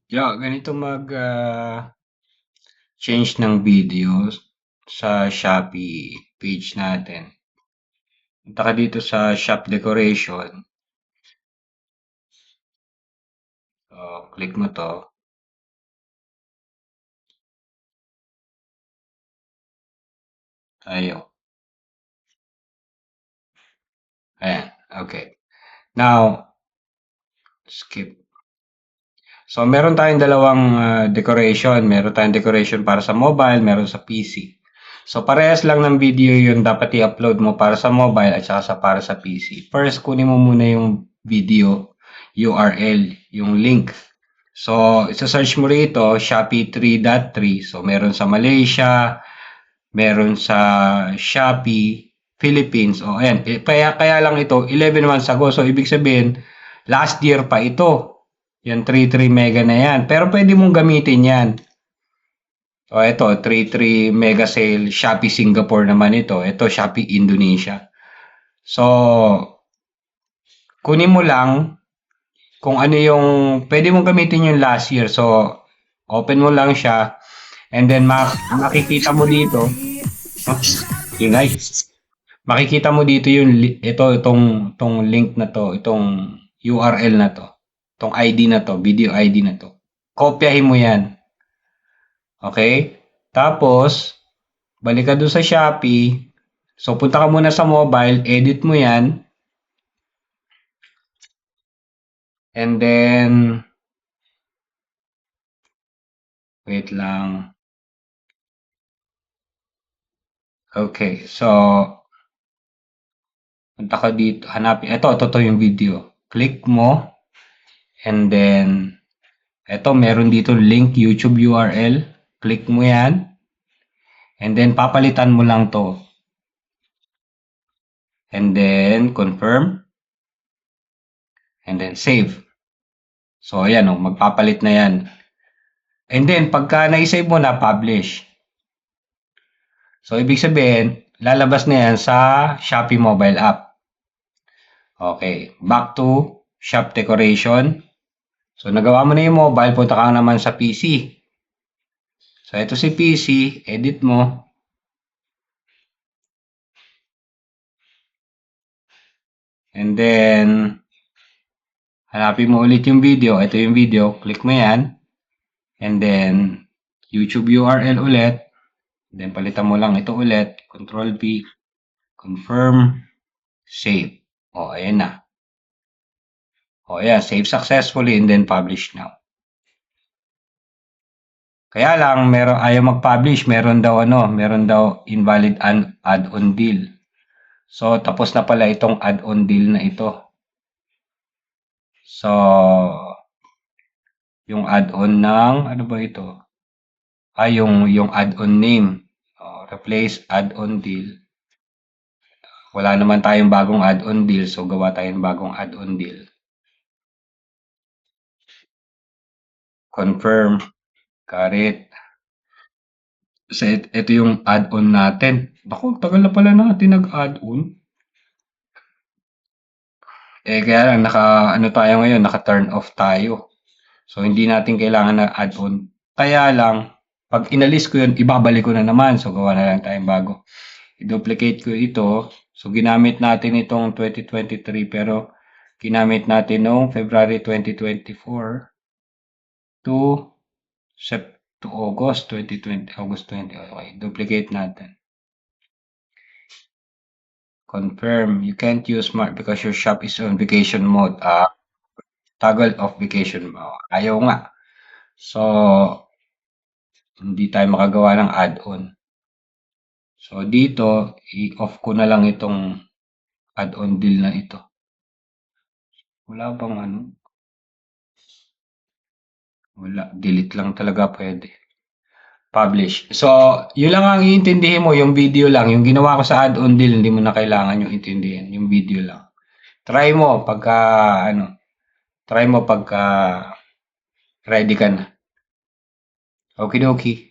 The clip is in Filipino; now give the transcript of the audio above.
Ganito change ng videos sa Shopee page natin. Punta ka dito sa shop decoration. So, click mo to. Ayun. Ayan. Okay. Now, skip. So, meron tayong dalawang decoration. Meron tayong decoration para sa mobile, meron sa PC. So, parehas lang ng video yun dapat i-upload mo para sa mobile at saka para sa PC. First, kunin mo muna yung video URL, yung link. So, isa-search mo rito, Shopee 3.3. So, meron sa Malaysia, meron sa Shopee, Philippines. O, ayan. Kaya lang ito, 11 months ago. So, ibig sabihin, last year pa ito. Yan, 33 mega na yan. Pero pwede mong gamitin yan. So, ito, 33 mega sale. Shopee Singapore naman ito. Ito, Shopee Indonesia. So, kunin mo lang kung ano yung, pwede mong gamitin yung last year. So, open mo lang siya. And then, makikita mo dito. Yun guys. Makikita mo dito yung, itong link na to, itong URL na to. Itong ID na to, video ID na to. Kopyahin mo yan. Okay? Tapos, balik ka doon sa Shopee. So, punta ka muna sa mobile, edit mo yan. And then, wait lang. Okay, so, punta ka dito, hanapin. Ito yung video. Click mo. And then, meron dito link, YouTube URL. Click mo yan. And then, papalitan mo lang to. And then, confirm. And then, save. So, ayan o, magpapalit na yan. And then, pagka na-save mo na, publish. So, ibig sabihin, lalabas na yan sa Shopee mobile app. Okay, back to shop decoration. So, nagawa mo na yung mobile, punta ka naman sa PC. So, ito si PC, edit mo. And then, hanapin mo ulit yung video. Ito yung video, click mo yan. And then, YouTube URL ulit. Then, palitan mo lang ito ulit. Control V, confirm, save. O, ayan na. O, ayan, save successfully and then publish now. Kaya lang, ayaw mag-publish, meron daw invalid add-on deal. So, tapos na pala itong add-on deal na ito. So, yung add-on ng, ano ba ito? Yung add-on name. Replace add-on deal. Wala naman tayong bagong add-on deal, so gawa tayong bagong add-on deal. Confirm. Got it. So, ito yung add-on natin. Naku, tagal na pala natin nag-add-on. Kaya lang, tayo ngayon, naka-turn off tayo. So, hindi natin kailangan na add-on. Kaya lang, pag inalis ko yun, ibabalik ko na naman. So, gawa na lang tayong bago. I-duplicate ko ito. So, ginamit natin itong 2023, pero ginamit natin noong February 2024 to August 2020. Okay, duplicate natin. Confirm. You can't use Smart because your shop is on vacation mode. Toggle off vacation mode. Ayaw nga. So, hindi tayo makagawa ng add-on. So, dito, i-off ko na lang itong add-on deal na ito. Wala bang ano? Wala. Delete lang talaga pwede. Publish. So, yun lang ang iintindihin mo, yung video lang. Yung ginawa ko sa add-on deal, hindi mo na kailangan yung intindihin. Yung video lang. Try mo pagka ready ka na. Okie dokie.